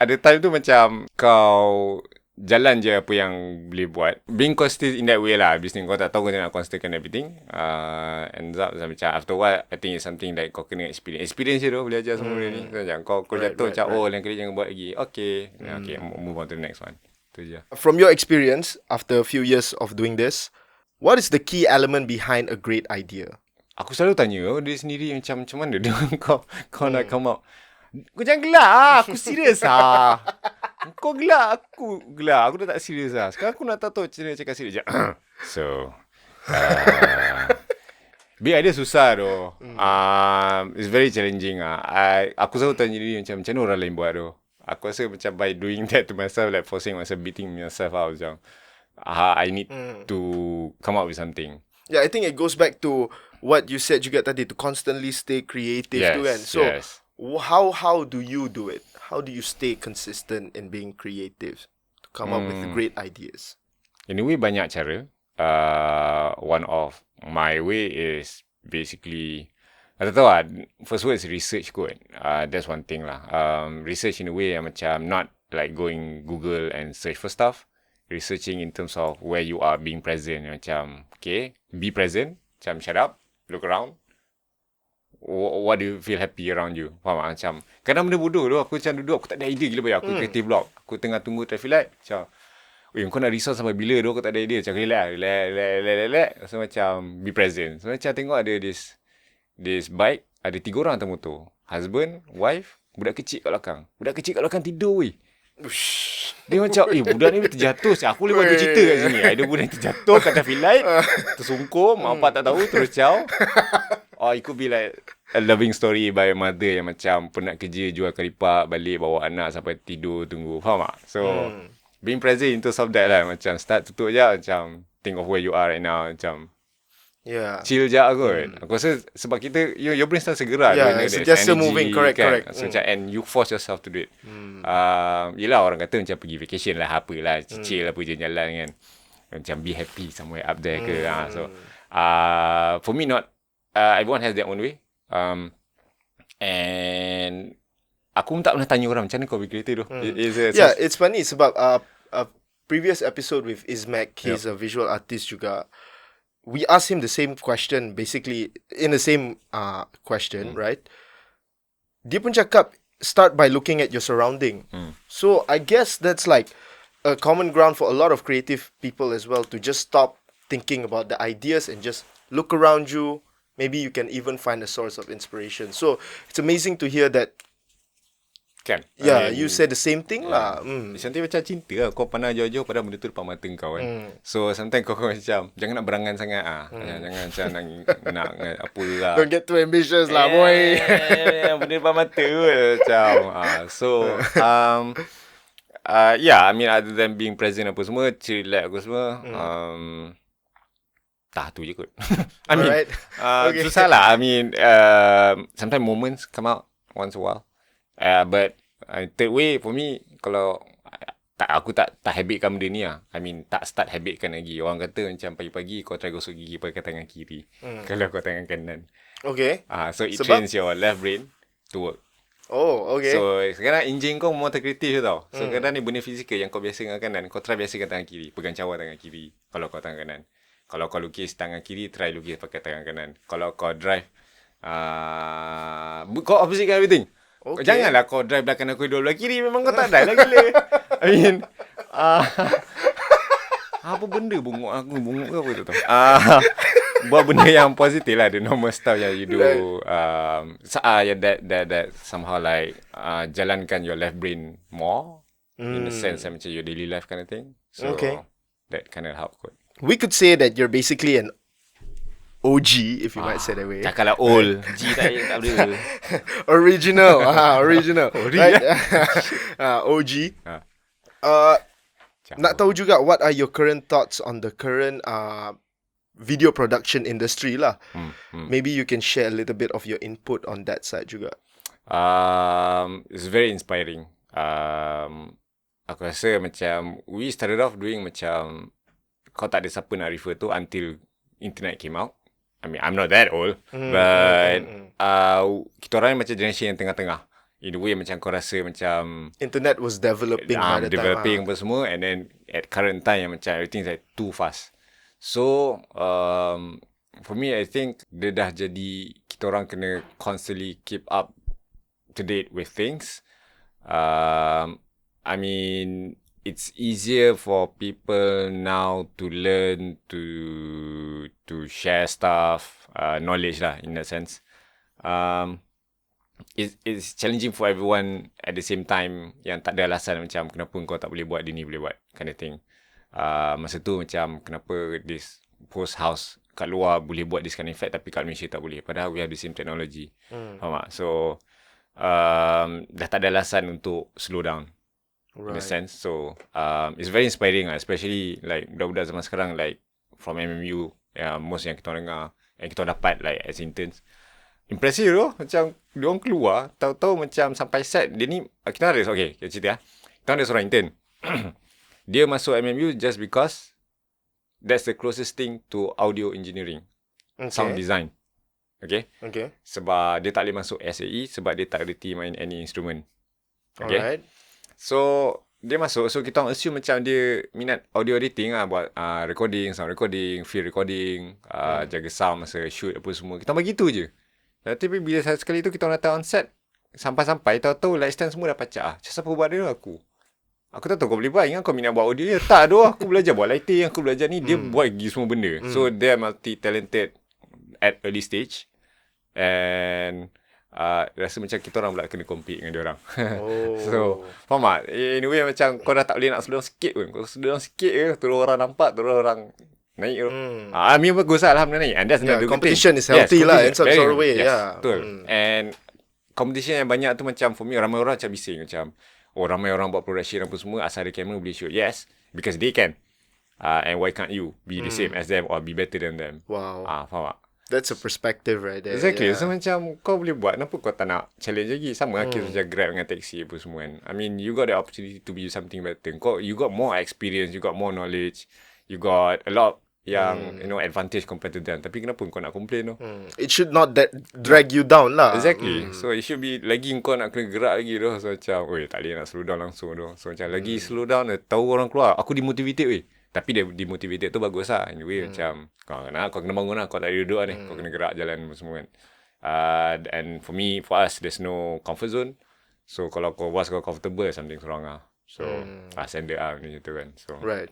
ada time tu macam kau jalan je apa yang boleh buat. Being consistent in that way lah. Business kau tak tahu kau nak consistentkan everything. Ends up macam after a while, I think it's something like kau kena experience. Experience je tu boleh ajar semua benda ni. So, macam kau jatuh macam lain kali jangan buat lagi. Okay. Okay, move on to the next one. Tu je. From your experience, after a few years of doing this, what is the key element behind a great idea? Aku selalu tanya dia sendiri macam mana dia kau nak come out. Kau jangan gelak lah. Aku serius lah. Kau gelak, aku gelak. Aku dah tak serius lah. Sekarang aku nak tahu macam mana cakap serius. So, big idea susah tu. It's very challenging lah. Aku selalu tanya diri macam mana orang lain buat tu. Aku rasa macam by doing that to myself, like forcing myself, beating myself out macam I need to come up with something. Yeah, I think it goes back to what you said juga tadi, to constantly stay creative tu kan. So, how do you do it? How do you stay consistent in being creative to come up with great ideas? In a way, banyak cara. One of my way is basically, I tak tahu lah, first word is research kot. That's one thing lah. Research in a way yang macam not like going Google and search for stuff. Researching in terms of where you are being present. Macam, okay, be present. Macam shut up, look around. What do you feel happy around you? Faham tak? Macam kadang benda bodoh tu. Aku macam duduk, aku tak ada idea gila bayar. Aku creative block. Aku tengah tunggu traffic light. Macam, kau nak risau sampai bila tu? Aku tak ada idea. Macam relax. So macam be present. So macam tengok ada this bike. Ada 3 orang atas motor. Husband, wife, budak kecil kat belakang. Budak kecil kat belakang tidur weh. Dia macam, budak ni terjatuh. Aku boleh buat 2 cerita kat sini. Ada budak yang terjatuh kat traffic light. Tersungkur. Mak bapak tak tahu. Terus caw. It could be like a loving story by a mother yang macam penat kerja, jual karipak, balik bawa anak sampai tidur, tunggu. Faham tak? So, being present in terms of that lah. Macam start tutup je. Macam think of where you are right now. Macam chill je kot. Aku rasa sebab kita, your brain starts segera. Just moving. Correct. So, macam, and you force yourself to do it. Yelah orang kata macam pergi vacation lah, apalah, chill apa je jalan kan. Macam be happy somewhere up there ke. So, for me not, everyone has their own way. And aku pun tak pernah tanya orang macam mana kau be creative tu. It's funny sebab a previous episode with Ismac, he's a visual artist juga. We asked him the same question, basically in the same question, right? Dia pun cakap start by looking at your surrounding. So I guess that's like a common ground for a lot of creative people as well, to just stop thinking about the ideas and just look around you. Maybe you can even find a source of inspiration. So it's amazing to hear that. Kan? You said the same thing lah. Sometimes macam cinta lah. Kau pandang jauh-jauh padahal benda tu depan mata kau kan. So sometimes kau macam jangan nak berangan sangat Jangan macam nak apa lah. Don't get too ambitious lah boy. Benda depan mata macam. I mean other than being present apa semua, chillax apa semua. Tu je kot. I mean, susah lah. I mean, sometimes moments come out once a while. But third way for me, kalau aku tak habitkan benda ni lah. I mean, tak start habitkan lagi. Orang kata macam pagi-pagi kau try gosok gigi pakai tangan kiri. Kalau kau tangan kanan. Okay. So it trains your left brain to work. Oh, okay. So sekarang enjin kau more kreatif tau. So kadang ni benda fizikal yang kau biasa dengan kanan, kau try biasakan tangan kiri. Pegang cawan tangan kiri kalau kau tangan kanan. Kalau kau lukis tangan kiri, try lukis pakai tangan kanan. Kalau kau drive, kau opposite everything. Okay. Janganlah kau drive belakang aku dua belah kiri. Memang kau tak drive lah gila. I mean, apa benda bunguk aku? Bunguk ke apa tu tahu? Buat benda yang positif lah. The normal stuff yang you do. That somehow like jalankan your left brain more. In the sense macam your daily life kind of thing. So that kind of help kot. We could say that you're basically an OG, if you might say that way. Cakaplah old. G tak boleh. Original. Right? OG. Nak tahu juga, what are your current thoughts on the current video production industry lah? Maybe you can share a little bit of your input on that side juga. It's very inspiring. aku rasa macam we started off doing macam kau tak ada siapa nak refer tu until internet came out. I mean, I'm not that old, but kita orang macam generation yang tengah-tengah. In a way macam kau rasa macam internet was developing by the developing time. apa semua, and then at current time yang macam everything is like too fast. So for me, I think dia dah jadi kita orang kena constantly keep up to date with things. I mean, it's easier for people now to learn to share stuff, knowledge lah in that sense. It's challenging for everyone at the same time, yang tak ada alasan macam kenapa kau tak boleh buat, dia ni boleh buat kind of thing. Masa tu macam kenapa this post house kat luar boleh buat this kind of effect tapi kat Malaysia tak boleh, padahal we have the same technology. Faham tak? So dah tak ada alasan untuk slow down, in a sense. So it's very inspiring lah, especially like budak-budak zaman sekarang, like from MMU, most yang kita dengar, yang kita dapat like as interns. Impressive tu, macam diorang keluar, tahu-tahu macam sampai set, dia ni, kita ada, okay, kita cerita lah. Kita ada seorang intern. Dia masuk MMU just because that's the closest thing to audio engineering. Okay. Sound design. Okay? Okay. Sebab dia tak boleh masuk SAE, sebab dia tak reti main any instrument. Okay? Alright. So, dia masuk, so kita assume macam dia minat audio editing lah, buat recording, sound recording, field recording, jaga sound masa shoot apa semua. Kita bagi tu je. Tapi bila sekali tu kita orang datang on set, sampai-sampai tahu-tahu light stand semua dah pacak lah. Macam siapa buat dia? Aku tak tahu kau boleh buat. Ingat kau minat buat audio je. Tak doh, aku belajar buat lighting, aku belajar ni. Dia buat lagi semua benda. So they're multi-talented at early stage. And rasa macam kita orang pula kena compete dengan dia orang. So faham tak? In a way macam kau dah tak boleh nak slow down sikit pun. Kau slow down sikit je, terus orang nampak, terus orang naik tu. I mean bagus lah, alhamdulillah naik. And that's another competition thing. is healthy lah in some very, sort of way. yes, Yeah. Betul. And competition yang banyak tu macam for me, ramai orang macam bising macam, oh ramai orang buat production apa semua, asal ada kamera boleh shoot. Yes, because they can. And why can't you be the same as them or be better than them? Wow. Faham tak? That's a perspective right there. Exactly. Yeah. So macam kau boleh buat, kenapa kau tak nak challenge lagi? Sama lah kita macam Grab dengan taxi apa semua kan. I mean, you got the opportunity to be something better. You got more experience, you got more knowledge, you got a lot yang advantage compared to them. Tapi kenapa kau nak complain tu? It should not drag you down lah. Exactly. So it should be lagi kau nak kena gerak lagi tu. So macam, tak boleh nak slow down langsung tu. So macam lagi slow down, tahu orang keluar, aku demotivated weh. Tapi dia demotivated tu bagus lah. Anyway macam kau kena bangun lah. Kau tak boleh duduk lah ni. Kau kena gerak jalan semua kan. And for us, there's no comfort zone. So kalau kau comfortable, something's wrong lah. So standard lah macam tu kan. So Right.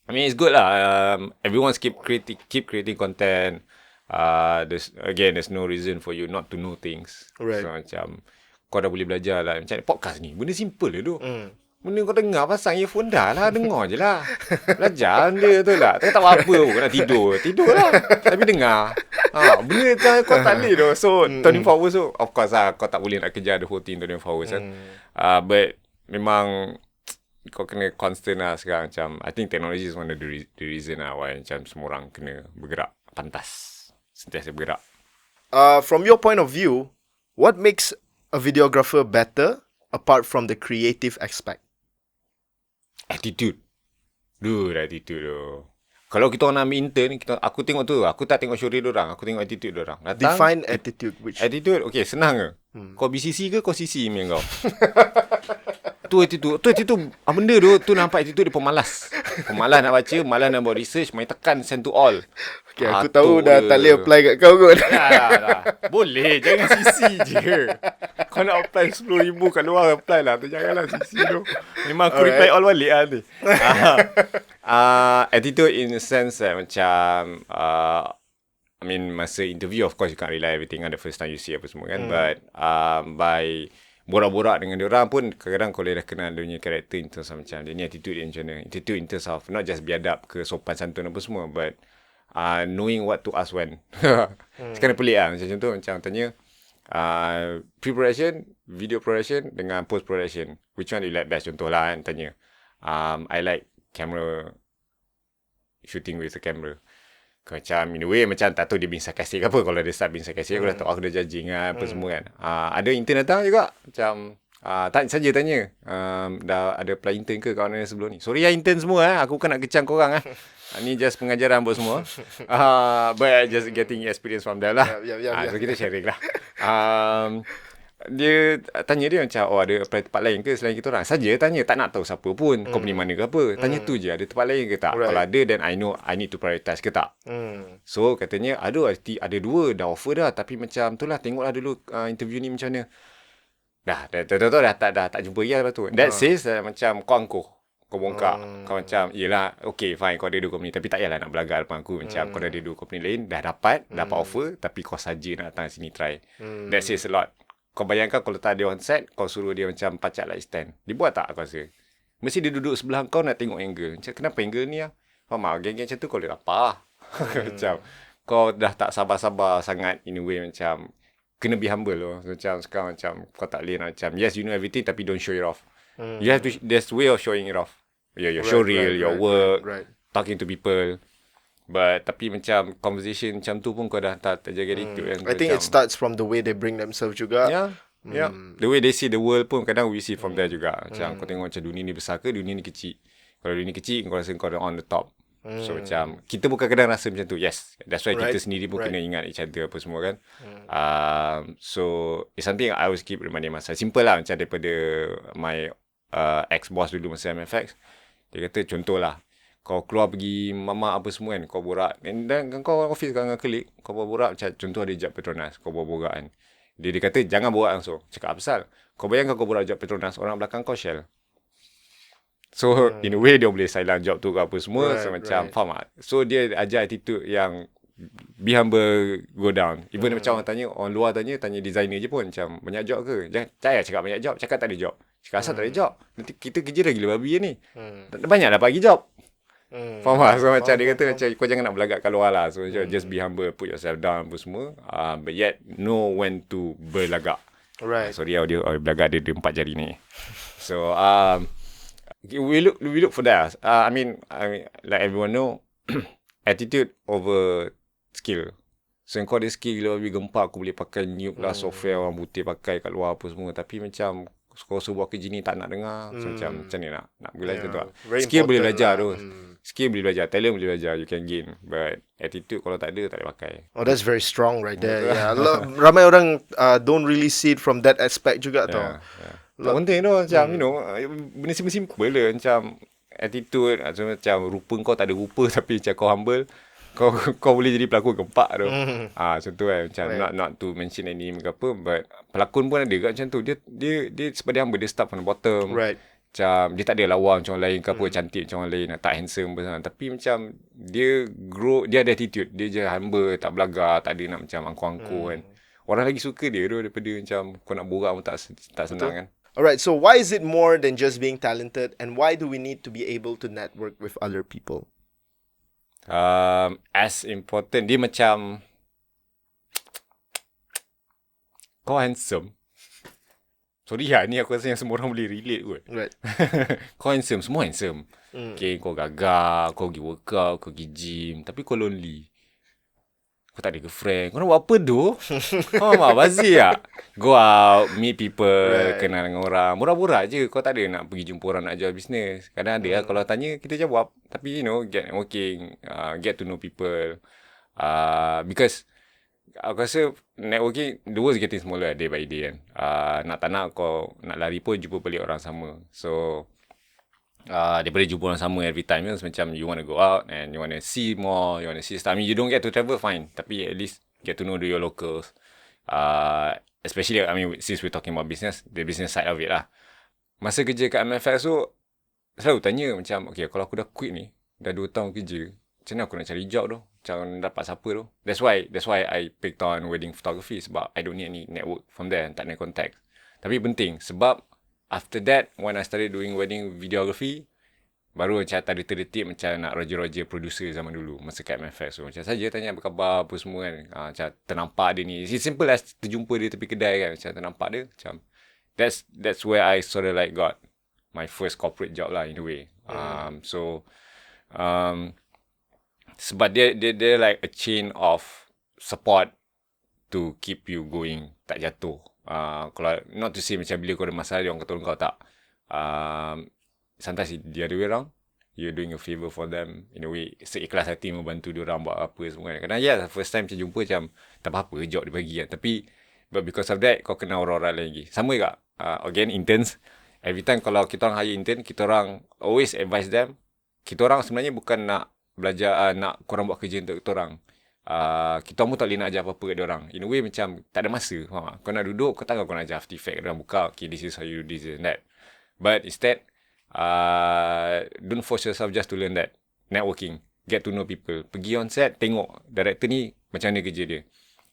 I mean, it's good lah. Everyone's keep creating content. There's no reason for you not to know things. Right. So macam kau dah boleh belajar lah. Macam podcast ni, benda simple je tu. Benda kau dengar, pasang earphone dah lah. Dengar je lah. Belajar benda tu lah. Tak buat apa pun. Kau nak tidur lah. Tapi dengar. Benda kau tak boleh tu. So 24 hours tu, of course lah, kau tak boleh nak kejar the whole thing 24 hours kan. But memang kau kena constant lah sekarang. Macam I think technology is one of the reason lah why macam semua orang kena bergerak pantas, sentiasa bergerak. From your point of view, what makes a videographer better apart from the creative aspect? Attitude. Attitude tu. Kalau kita orang nak ambil intern, aku tengok tu. Aku tak tengok syuri diorang. Aku tengok attitude diorang. Define attitude. Attitude, okay, senang ke? Kau BCC ke kau CC email kau? Tu attitude benda tu nampak attitude dia pemalas nak baca, malas nak buat research, main tekan send to all. Okay, aku tahu dah tak boleh apply kat kau kot. Dah. Boleh, jangan CC je. Kau nak apply 10,000 kat luar, apply lah. Janganlah CC tu. Memang aku reply all balik lah ni. Attitude in a sense macam I mean, masa interview of course you can't rely everything on the first time you see apa semua kan. But by borak-borak dengan dia orang pun kadang-kadang kau boleh dah kenal dia punya karakter in terms of macam dia ni attitude dia macam mana. Attitude in terms of not just biadab ke sopan santun apa semua, but knowing what to ask when. Sekarang pelik lah macam tu. Macam tanya pre-production, video production dengan post-production, which one do you like best? Contoh lah kan, tanya I like camera, shooting with the camera. Macam in a way macam tak tahu dia being sarcastic apa. Kalau dia start being sarcastic aku dah tahu, aku dah judging lah apa semua kan. Ada intern datang juga macam Saja tanya, dah ada apply intern ke kawan yang sebelum ni? Sorry intern semua, aku kan nak kecam korang. Ni just pengajaran buat semua. But just getting experience from them lah. So kita sharing lah. Dia tanya dia macam, ada apply tempat lain ke selain kita orang? Saja tanya, tak nak tahu siapa pun, company mana ke apa. Tanya tu je, ada tempat lain ke tak? Kalau ada, then I know I need to prioritize ke tak? So katanya, ada 2 dah offer dah, tapi macam tu lah, tengoklah dulu interview ni macam mana. Dah tak jumpa dia lepas tu. That says macam kau angkuh. Kau bongkak. Kau macam, yelah, okay fine, kau ada 2 company. Tapi tak payahlah nak belagak depan aku. Macam kau dah ada 2 company lain, dah dapat offer, tapi kau saja nak datang sini try. That says a lot. Kau bayangkan kalau tak ada on set, kau suruh dia macam pacak light stand. Dia buat tak aku rasa? Mesti dia duduk sebelah kau nak tengok angle. Macam kenapa angle ni lah? Faham tak? Geng-geng macam tu kau boleh apa? Macam kau dah tak sabar-sabar sangat in a way macam kena be humble loh. So, macam sekarang macam kau tak boleh nak macam yes you know everything tapi don't show it off. You have to, there's way of showing it off. Your show reel, your work, talking to people. But tapi macam conversation macam tu pun kau dah tak terjaga attitude kan. I think macam, it starts from the way they bring themselves juga. Yeah. The way they see the world pun kadang we see from there juga. Macam kau tengok macam dunia ni besar ke dunia ni kecil. Kalau dunia ni kecil kau rasa kau on the top. So macam kita bukan kadang rasa macam tu. Yes, that's why kita sendiri pun kena ingat each other apa semua kan. So it's something I always keep reminding myself. Simple lah macam daripada my ex-boss dulu masa MFX. Dia kata contohlah kau keluar pergi mamak apa semua kan, kau borak dan kau office dengan colleague, kau borak macam contoh ada job Petronas, kau borak kan. Dia kata jangan borak langsung. Cakap apa pasal? Kau bayangkan kau borak job Petronas, orang belakang kau Shell. So in a way dia boleh silent job tu ke apa semua. So macam faham tak? So dia ajar attitude yang be humble, go down. Even macam orang tanya, orang luar tanya designer je pun macam banyak job ke? Jangan saya cakap banyak job, cakap tak ada job. Cakap asal tak ada job. Nanti kita kerja dah gila babi ni. Banyak dah bagi job. Faham tak? So macam dia kata macam kau jangan nak belagak kat luar lah. So just be humble, put yourself down apa semua. But yet know when to berlagak. Sorry audio belagak dia 4 jari ni. So we look for that. I mean like everyone know attitude over skill. So kau ada skill gila babi gempak, aku boleh pakai nuke lah software orang putih pakai kat luar apa semua. Tapi macam kau suruh buat kerja ni tak nak dengar. So macam ni nak gula macam tu lah. Skill boleh belajar tu. Skill boleh belajar, talent boleh belajar, you can gain. But attitude kalau tak ada, tak boleh pakai. Oh, that's very strong right there. Yeah, ramai orang don't really see it from that aspect juga tau. Tak penting tu macam you know, benda simple lah macam attitude, macam rupa kau tak ada rupa tapi macam kau humble, kau boleh jadi pelakon gempak tu. Macam tu kan, macam not to mention any name ke apa, but pelakon pun ada kat macam tu. Dia sebab dia humble, dia start from the bottom. Macam dia tak ada lawa macam orang lain ke apa, cantik macam orang lain, tak handsome apa, tapi macam dia grow, dia ada attitude, dia je humble, tak belagar, tak ada nak macam angkuh-angkuh kan. Orang lagi suka dia tu daripada macam kau nak borak pun tak senang kan. Alright, so why is it more than just being talented, and why do we need to be able to network with other people? As important, dia macam kau handsome. Sorry lah, ni aku rasa yang semua orang boleh relate kot. Kau handsome, semua handsome. Okay, kau gagah, kau pergi workout, kau pergi gym, tapi kau lonely. Kau tak ada girlfriend. Kau nak buat apa tu? Bazir tak? Go out, meet people, kenal dengan orang. Borak-borak je. Kau tak ada nak pergi jumpa orang nak jual bisnes. Kadang ada lah, kalau tanya, kita jawab. Tapi you know, get networking, get to know people. Because aku rasa networking, the world is getting smaller day by day kan. Nak tak nak kau nak lari pun jumpa balik orang sama. So daripada jumpa orang sama every time kan, macam you want to go out and you want to see more, you want to see stuff. I mean you don't get to travel, fine, tapi at least get to know your locals. Especially I mean since we're talking about business, the business side of it lah. Masa kerja kat MFX tu selalu tanya macam, okay kalau aku dah quit ni, dah 2 tahun kerja, macam mana aku nak cari job tu? Macam dapat siapa tu? That's why I picked on wedding photography, sebab I don't need any network from there, tak ada contact. Tapi penting sebab after that, when I started doing wedding videography, baru macam tak ada terdetik macam nak roger producer zaman dulu masa kat MFX. So macam saja tanya apa khabar apa semua kan. Macam ternampak dia ni. It's simple as terjumpa dia tepi kedai kan. Macam ternampak dia. Macam that's where I sort of like got my first corporate job lah in a way. Sebab dia like a chain of support to keep you going, tak jatuh. Kalau not to say macam bila kau ada masalah dia orang kata kau tak. Sometimes the other way around, you're doing a favour for them in a way, seikhlas hati membantu dia orang buat apa semua kan. Kadang first time macam jumpa macam tak apa-apa job dia bagi kan, tapi but because of that kau kenal orang-orang lagi. Sama juga again interns, every time kalau kita orang hire intern, kita orang always advise them, kita orang sebenarnya bukan nak belajar nak korang buat kerja untuk kita orang. Kita pun tak boleh nak ajar apa-apa kat dia orang. In a way macam tak ada masa, faham tak? Kau nak duduk, kau takkan kau nak ajar After Effects, dia orang buka, okay, this is how you do this and that. But instead, don't force yourself just to learn that. Networking, get to know people. Pergi on set, tengok director ni macam mana kerja dia,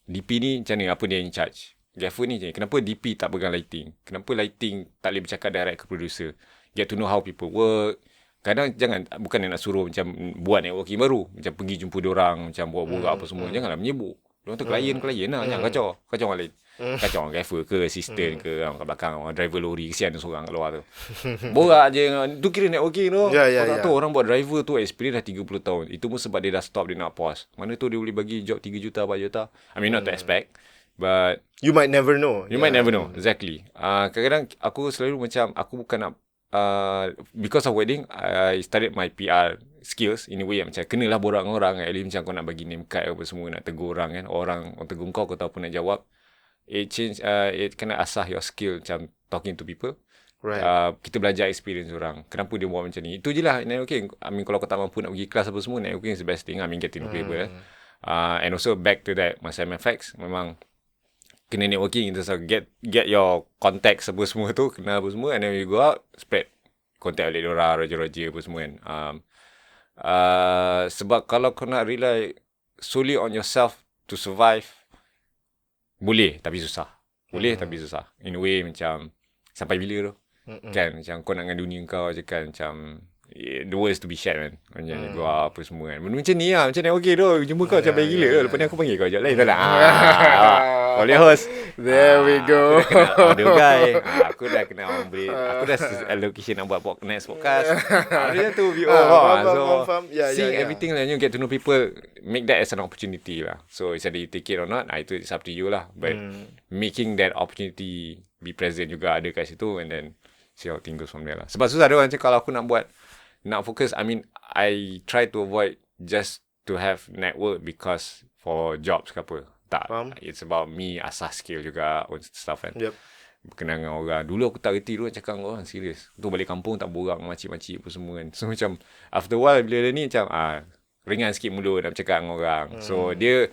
DP ni macam mana, apa dia in charge, gaffer ni macam mana, kenapa DP tak pegang lighting, kenapa lighting tak boleh bercakap direct ke producer. Get to know how people work. Kadang jangan, bukan nak suruh macam buat networking baru, macam pergi jumpa diorang, macam buat-buat apa semua. Janganlah menyebut. Diorang tu klien lah. Jangan kacau orang lain. Kacau orang driver ke, assistant ke, orang kat belakang, orang driver lori, kesian dia seorang kat luar tu. Borak je. Tu kira networking tu. Kau tak tahu orang buat driver tu experience dah 30 tahun. Itu pun sebab dia dah stop, dia nak pause. Mana tu dia boleh bagi job 3 juta, 4 juta. I mean, not to expect. But you might never know. You might never know. Exactly. Kadang-kadang aku selalu macam, aku bukan nak because of wedding, I studied my PR skills in a way macam kenalah borak dengan orang. At least macam kau nak bagi name card apa semua, nak tegur orang kan. Orang tegur kau tahu apa nak jawab. It kena asah your skill macam talking to people. Right. Kita belajar experience orang. Kenapa dia buat macam ni. Itu je lah networking. I mean, kalau kau tak mampu nak pergi kelas apa semua, networking is the best thing. I mean, get to know people. And also back to that, masa MFX, memang kena networking in terms of get your contacts apa semua tu, kenal apa semua, and then you go out, spread contact balik diorang, raja-raja apa semua kan. Sebab kalau kau nak rely solely on yourself to survive, boleh tapi susah. Tapi susah. In a way macam sampai bila tu? Kan macam kau nak dengan dunia kau je kan, macam the world is to be shared man. Macam go out apa semua kan. Benda macam ni lah, macam networking tu. Jumpa kau macam baik gila tu. Lepas ni aku panggil kau je lain tak nak. Boleh host. There we go. Aku dah kenal audio guy. Aku dah kenal orang beri. Aku dah location nak buat next podcast. Macam tu VO. Seeing everything lah, you get to know people, make that as an opportunity lah. So it's either you take it or not, it's up to you lah. But making that opportunity be present juga ada kat situ, and then see how things goes from there lah. Sebab susah dia orang macam kalau aku nak fokus, I mean, I try to avoid just to have network because for jobs ke apa. Tak. It's about me asah skill juga stuff kan. Yep. Berkenaan dengan orang. Dulu aku tak reti dulu cakap dengan orang serius. Tu balik kampung tak borak makcik-makcik apa semua kan. So macam after a while bila dia ni macam ringan sikit mulut nak bercakap dengan orang. So dia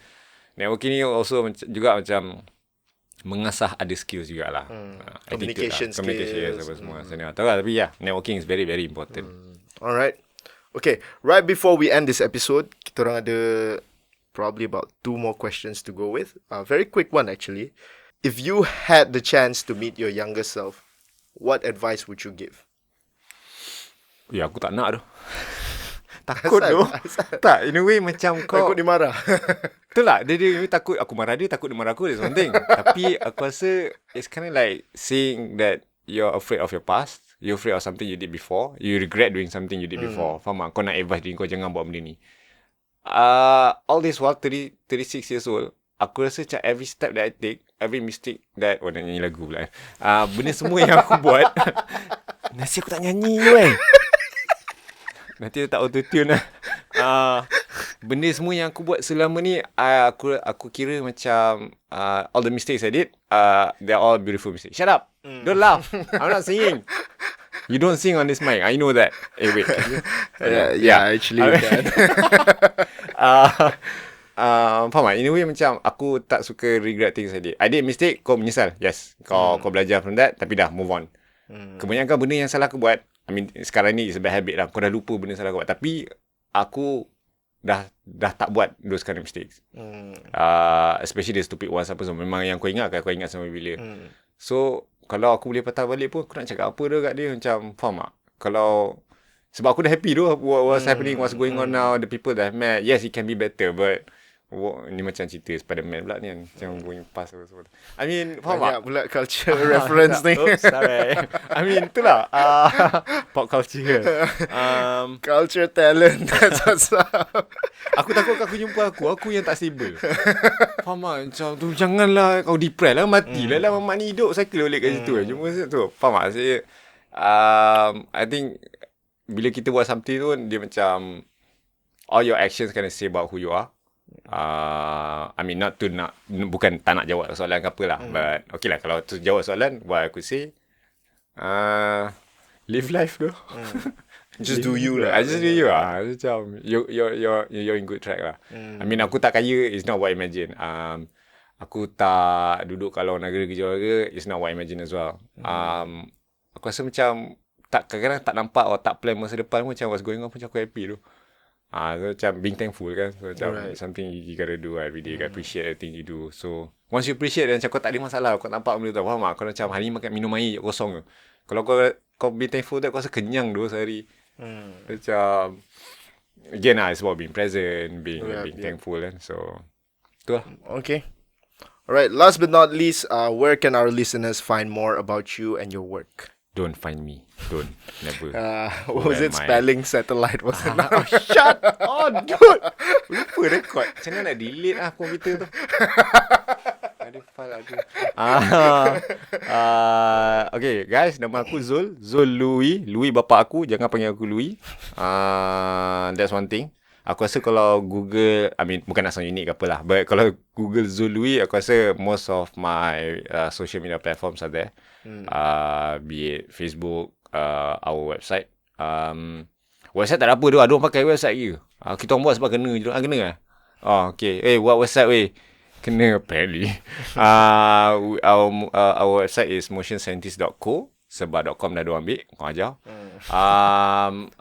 networking ni also juga macam mengasah other skills jugalah. Communication skills apa semua. Tahu lah, tapi networking is very very important. Alright. Okay, right before we end this episode, kita orang ada probably about 2 more questions to go with. Very quick one actually. If you had the chance to meet your younger self, what advice would you give? Ya, aku tak nak tu. Takut tu. Tak, in a way macam kau takut dia marah. Betul lah, dia takut aku marah dia, takut dia marah aku, that's one thing. Tapi aku rasa it's kind of like saying that you're afraid of your past, you're afraid of something you did before, you regret doing something you did before. Faham tak? Kau nak advice diri kau jangan buat benda ni. All this while 36 years old, aku rasa macam every step that I take, every mistake that nak nyanyi lagu pula benda semua yang aku buat nasi aku tak nyanyi weh. Nanti tak auto-tune lah. Benda semua yang aku buat selama ni, aku kira macam all the mistakes I did, they're all beautiful mistakes. Shut up. Don't laugh. I'm not singing. You don't sing on this mic. I know that. Wait. Actually you can. Faham tak? In a way macam aku tak suka regret things I did. I did mistake, kau menyesal. Yes. Kau belajar from that, tapi dah move on. Kebanyakan benda yang salah aku buat, I mean sekarang ni is a bad habit lah. Kau dah lupa benda salah kau buat. Tapi aku dah tak buat those kind of mistakes. Especially the stupid ones apa semua. Memang yang kau ingat sampai bila. So kalau aku boleh patah balik pun, aku nak cakap apa dah kat dia, macam faham tak? Sebab aku dah happy tu what's happening, what's going on now, the people that I've met. Yes, it can be better, but Ni macam cerita Spider-Man pula ni kan. Macam going past semua. I mean, faham Banyak tak? pula culture reference ni. Oops, sorry. I mean, itulah. Pop culture. Culture talent. That's what's up. Aku takut kau jumpa aku yang tak stable. Faham tak? Macam tu, janganlah kau depress lah, matilah lah. Mak ni hidup, cycle balik kat situ. Cuma tu, faham tak? Saya, I think, bila kita buat something tu, dia macam, all your actions kind of say about who you are. I mean, bukan tak nak jawab soalan ke apa lah. But, okay lah, kalau tu jawab soalan, what I could say, live life tu. Just do you lah. Just do you lah. Macam, you're in good track lah. I mean, aku tak kaya, it's not what I imagine. Aku tak duduk kalau negara kerja warga, it's not what I imagine as well. Aku rasa macam, kadang-kadang tak nampak atau tak plan masa depan pun, macam what's going on pun macam aku happy tu. So macam being thankful kan. So macam something you gotta do every day. You gotta appreciate everything you do. So once you appreciate, dan macam kau tak ada masalah, kau nampak benda tu, faham tak? Kau macam hari ni makan minum air kosong ke. Kalau kau be thankful tu, kau rasa kenyang tu sehari. Macam again lah, it's about being present, being thankful kan. So tu lah. Okay. Alright, last but not least, where can our listeners find more about you and your work? Don't find me. Don't. Never. What was it? Spelling satellite, was it? Oh, shut. Oh, dude. Lupa record. Macam mana nak delete lah komputer tu. Ada file ada. Okay, guys. Nama aku Zul. Zul Luey. Luey bapa aku. Jangan panggil aku Luey. That's one thing. Aku rasa kalau Google, I mean, bukan nak sound unik ke apa lah, but kalau Google Zul Luey, aku rasa most of my social media platforms are there. Be it Facebook, our website. Website tak ada apa tu. Ada orang pakai website ke? Kita orang buat sebab kena je. Kena lah. Okay. Buat website weh. Kena apparently. Our website is motionscientist.co. Sebab .com dah ada ambil. Kau ajar.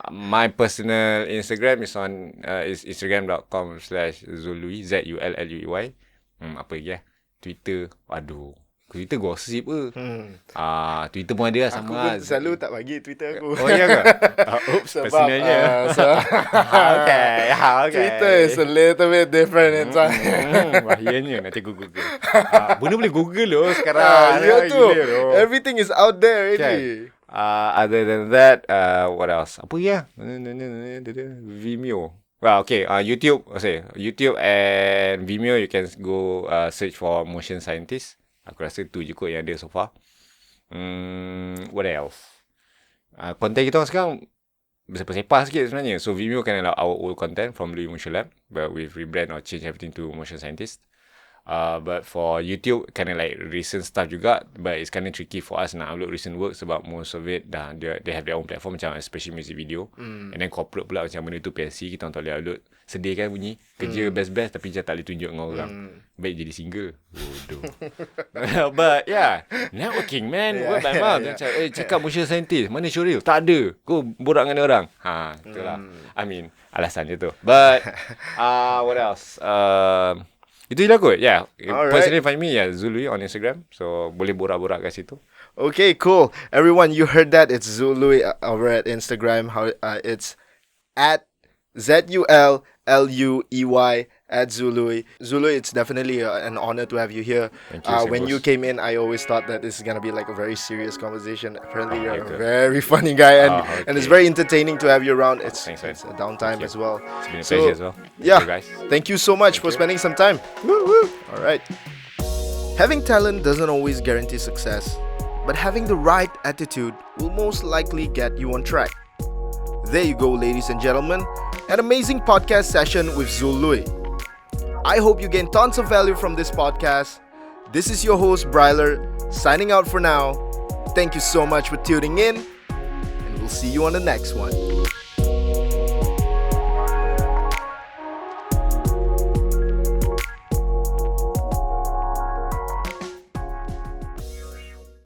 My personal Instagram is on is instagram.com/Zul Luey. ZULLUEY. Apa lagi Twitter. Aduh. Twitter gossip ke? Twitter pun ada lah sama. Aku pun selalu tak bagi Twitter aku. Oh, iya ke? Oops, Sebab, personalnya. Okay. Twitter is a little bit different inside. Bahayanya. Nanti aku Google. Benda boleh Google loh sekarang. Ya tu. Everything is out there already. Other than that, what else? Apa ya? Vimeo. Well, okay. YouTube and Vimeo, you can go search for Motion Scientist. Aku rasa tu je kot yang ada so far. What else? Content kita sekarang bersepa-sepa sikit sebenarnya. So Vimeo kan adalah our old content from Luey Motion Lab, but we've rebrand or change everything to Motion Scientist. But for YouTube, kind of like recent stuff juga, but it's kind of tricky for us nak upload recent work sebab most of it dah they have their own platform, macam especially music video. And then corporate pula macam benda tu PNC, kita tak boleh upload. Sedih kan bunyi kerja best-best tapi macam tak boleh tunjuk dengan orang. Baik jadi single. Bodoh. But yeah, networking man. Word by mouth. Macam cakap motion scientist, mana Syuril? Tak ada. Kau borak dengan orang. Itulah. I mean, alasan je tu. But what else? Itu je lah kot. Yeah. Personally find me Zul Luey on Instagram. So boleh borak-borak kat situ. Okay, cool. Everyone, you heard that. It's Zul Luey over at Instagram. It's at ZULLUEY at Zul Luey. Zul Luey, it's definitely an honor to have you here. Thank you, when you came in, I always thought that this is going to be like a very serious conversation. Apparently, you're a very funny guy, and it's very entertaining to have you around. It's a downtime as well. It's been a pleasure as well. Yeah, you guys. Thank you so much for spending some time. Woo. All right. Having talent doesn't always guarantee success, but having the right attitude will most likely get you on track. There you go, ladies and gentlemen. An amazing podcast session with Zul Luey. I hope you gain tons of value from this podcast. This is your host, Bryler, signing out for now. Thank you so much for tuning in, and we'll see you on the next one.